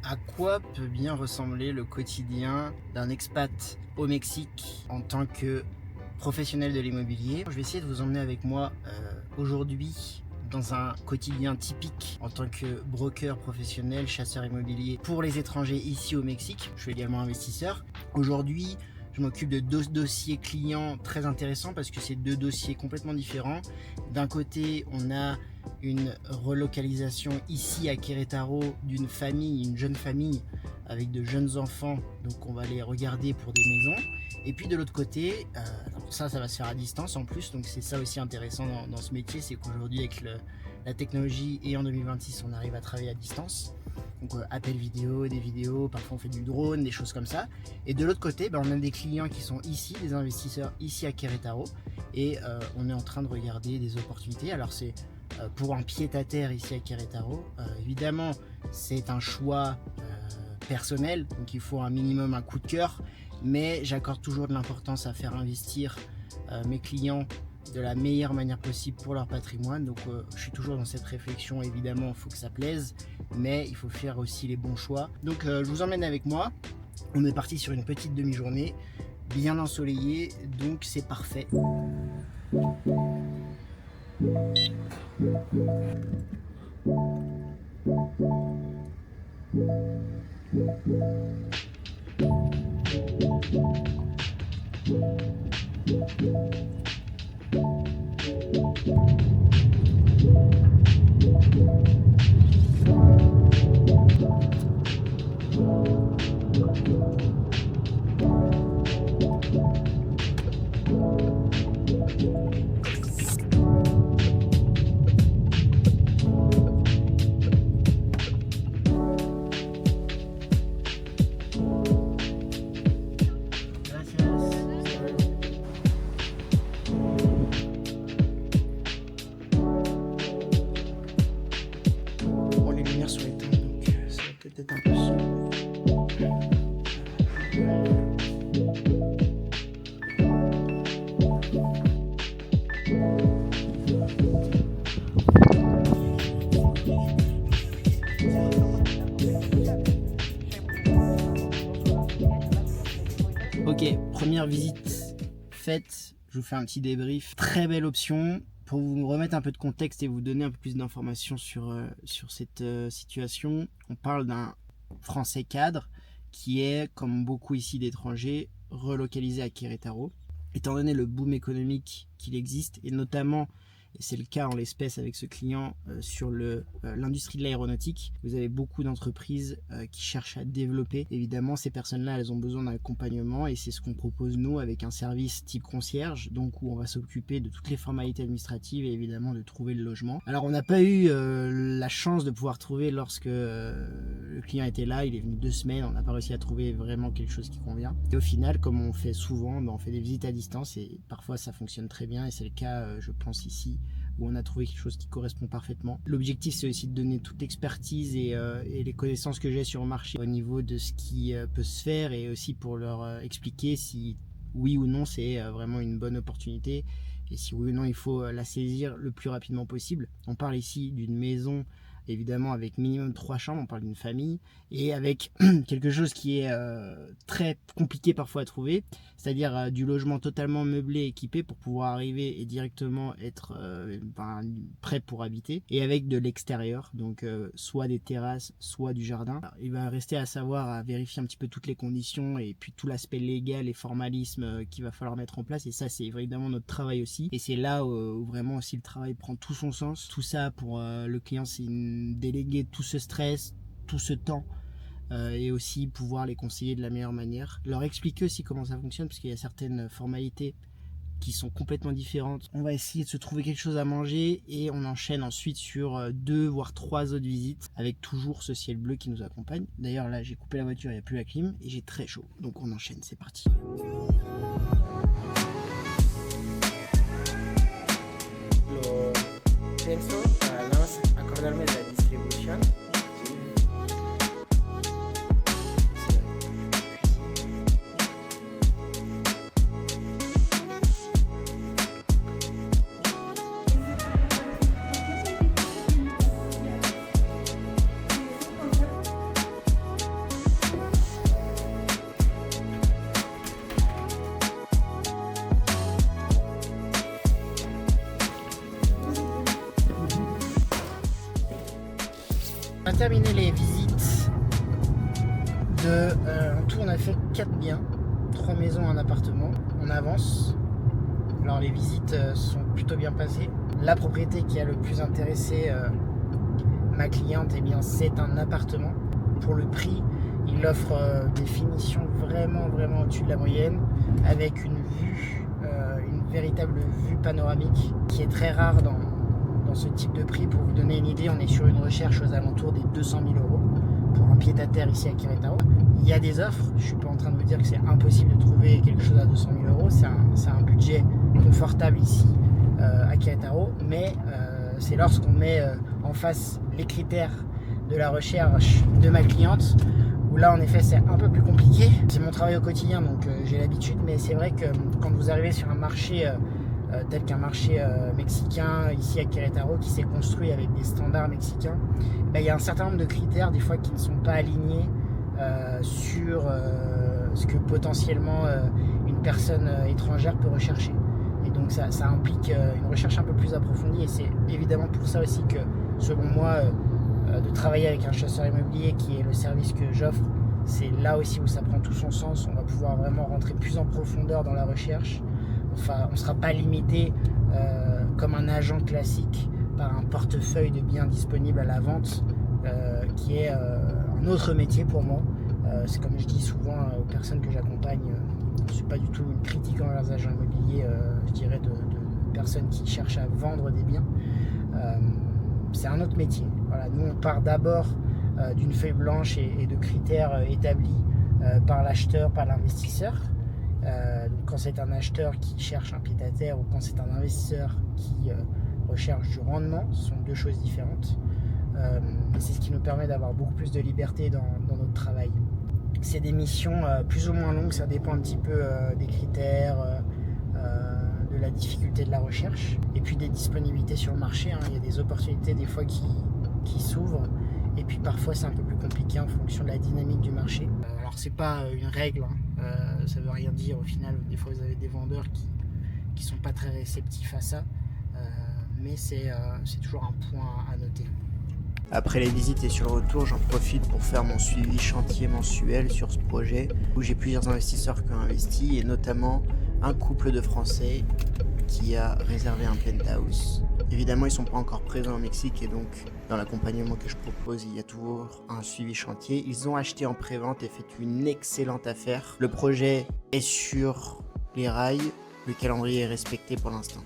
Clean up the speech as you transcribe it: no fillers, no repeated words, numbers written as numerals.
À quoi peut bien ressembler le quotidien d'un expat au Mexique en tant que professionnel de l'immobilier? Je vais essayer de vous emmener avec moi aujourd'hui dans un quotidien typique en tant que broker professionnel, chasseur immobilier pour les étrangers ici au Mexique. Je suis également investisseur. Aujourd'hui, je m'occupe de deux dossiers clients très intéressants parce que c'est deux dossiers complètement différents. D'un côté, on a une relocalisation ici à Querétaro d'une famille, une jeune famille avec de jeunes enfants, donc on va les regarder pour des maisons. Et puis de l'autre côté, ça va se faire à distance en plus, donc c'est ça aussi intéressant dans ce métier, c'est qu'aujourd'hui avec la technologie et en 2026 on arrive à travailler à distance. Donc appel vidéo, des vidéos, parfois on fait du drone, des choses comme ça. Et de l'autre côté, on a des clients qui sont ici, des investisseurs ici à Querétaro, et on est en train de regarder des opportunités. Alors c'est pour un pied-à-terre ici à Querétaro. Évidemment, c'est un choix personnel, donc il faut un minimum un coup de cœur, mais j'accorde toujours de l'importance à faire investir mes clients de la meilleure manière possible pour leur patrimoine. Donc je suis toujours dans cette réflexion, évidemment il faut que ça plaise, mais il faut faire aussi les bons choix. Donc je vous emmène avec moi. On est parti sur une petite demi-journée bien ensoleillée, donc c'est parfait. Sur les temps, donc ça va peut-être être un peu sombre. Ok, première visite faite, je vous fais un petit débrief. Très belle option. Pour vous remettre un peu de contexte et vous donner un peu plus d'informations sur cette situation, on parle d'un Français cadre qui est, comme beaucoup ici d'étrangers, relocalisé à Querétaro. Étant donné le boom économique qu'il existe, et notamment, et c'est le cas en l'espèce avec ce client, sur l'industrie de l'aéronautique, vous avez beaucoup d'entreprises qui cherchent à développer. Évidemment, ces personnes-là, elles ont besoin d'un accompagnement et c'est ce qu'on propose nous avec un service type concierge, donc où on va s'occuper de toutes les formalités administratives et évidemment de trouver le logement. Alors, on n'a pas eu la chance de pouvoir trouver lorsque le client était là, il est venu 2 semaines, on n'a pas réussi à trouver vraiment quelque chose qui convient. Et au final, comme on fait souvent, on fait des visites à distance et parfois ça fonctionne très bien et c'est le cas, je pense ici, où on a trouvé quelque chose qui correspond parfaitement. L'objectif, c'est aussi de donner toute l'expertise et les connaissances que j'ai sur le marché au niveau de ce qui peut se faire et aussi pour leur expliquer si oui ou non c'est vraiment une bonne opportunité et si oui ou non il faut la saisir le plus rapidement possible. On parle ici d'une maison évidemment avec minimum 3 chambres, on parle d'une famille et avec quelque chose qui est très compliqué parfois à trouver, c'est-à-dire du logement totalement meublé, équipé pour pouvoir arriver et directement être prêt pour habiter et avec de l'extérieur, donc soit des terrasses, soit du jardin. Alors, il va rester à savoir à vérifier un petit peu toutes les conditions et puis tout l'aspect légal et formalisme qu'il va falloir mettre en place et ça c'est évidemment notre travail aussi et c'est là où vraiment aussi le travail prend tout son sens. Tout ça pour le client, c'est déléguer tout ce stress, tout ce temps et aussi pouvoir les conseiller de la meilleure manière. Leur expliquer aussi comment ça fonctionne parce qu'il y a certaines formalités qui sont complètement différentes. On va essayer de se trouver quelque chose à manger et on enchaîne ensuite sur 2 voire 3 autres visites avec toujours ce ciel bleu qui nous accompagne. D'ailleurs là j'ai coupé la voiture, il n'y a plus la clim et j'ai très chaud. Donc on enchaîne, c'est parti. Pienso nada más acordarme de la distribución. terminé les visites en tout on a fait 4 biens, 3 maisons, un appartement. On avance. Alors les visites sont plutôt bien passées. La propriété qui a le plus intéressé ma cliente, eh bien, c'est un appartement. Pour le prix, il offre des finitions vraiment au-dessus de la moyenne, avec une vue, une véritable vue panoramique qui est très rare dans ce type de prix. Pour vous donner une idée, on est sur une recherche aux alentours des 200 000 euros pour un pied-à-terre ici à Querétaro. Il y a des offres, je ne suis pas en train de vous dire que c'est impossible de trouver quelque chose à 200 000 euros, c'est un budget confortable ici à Querétaro, mais c'est lorsqu'on met en face les critères de la recherche de ma cliente, où là en effet c'est un peu plus compliqué. C'est mon travail au quotidien, donc j'ai l'habitude, mais c'est vrai que quand vous arrivez sur un marché tel qu'un marché mexicain ici à Querétaro qui s'est construit avec des standards mexicains, il y a un certain nombre de critères des fois qui ne sont pas alignés sur ce que potentiellement une personne étrangère peut rechercher. Et donc ça implique une recherche un peu plus approfondie, et c'est évidemment pour ça aussi que, selon moi, de travailler avec un chasseur immobilier qui est le service que j'offre, c'est là aussi où ça prend tout son sens. On va pouvoir vraiment rentrer plus en profondeur dans la recherche. Enfin, on ne sera pas limité comme un agent classique par un portefeuille de biens disponibles à la vente, qui est un autre métier pour moi. C'est comme je dis souvent aux personnes que j'accompagne, je ne suis pas du tout une critique envers les agents immobiliers, je dirais de personnes qui cherchent à vendre des biens. C'est un autre métier. Voilà, nous on part d'abord d'une feuille blanche et de critères établis par l'acheteur, par l'investisseur. Donc quand c'est un acheteur qui cherche un pied-à-terre, ou quand c'est un investisseur qui recherche du rendement, ce sont deux choses différentes. C'est ce qui nous permet d'avoir beaucoup plus de liberté dans notre travail. C'est des missions plus ou moins longues, ça dépend un petit peu des critères, de la difficulté de la recherche, et puis des disponibilités sur le marché. Il y a des opportunités des fois qui s'ouvrent, et puis parfois c'est un peu plus compliqué en fonction de la dynamique du marché. Alors c'est pas une règle, ça veut rien dire au final. Des fois vous avez des vendeurs qui sont pas très réceptifs à ça, mais c'est toujours un point à noter. Après les visites et sur le retour, j'en profite pour faire mon suivi chantier mensuel sur ce projet, où j'ai plusieurs investisseurs qui ont investi, et notamment un couple de Français qui a réservé un penthouse. Évidemment, ils ne sont pas encore présents au Mexique, et donc dans l'accompagnement que je propose, il y a toujours un suivi chantier. Ils ont acheté en pré-vente et fait une excellente affaire. Le projet est sur les rails, le calendrier est respecté pour l'instant.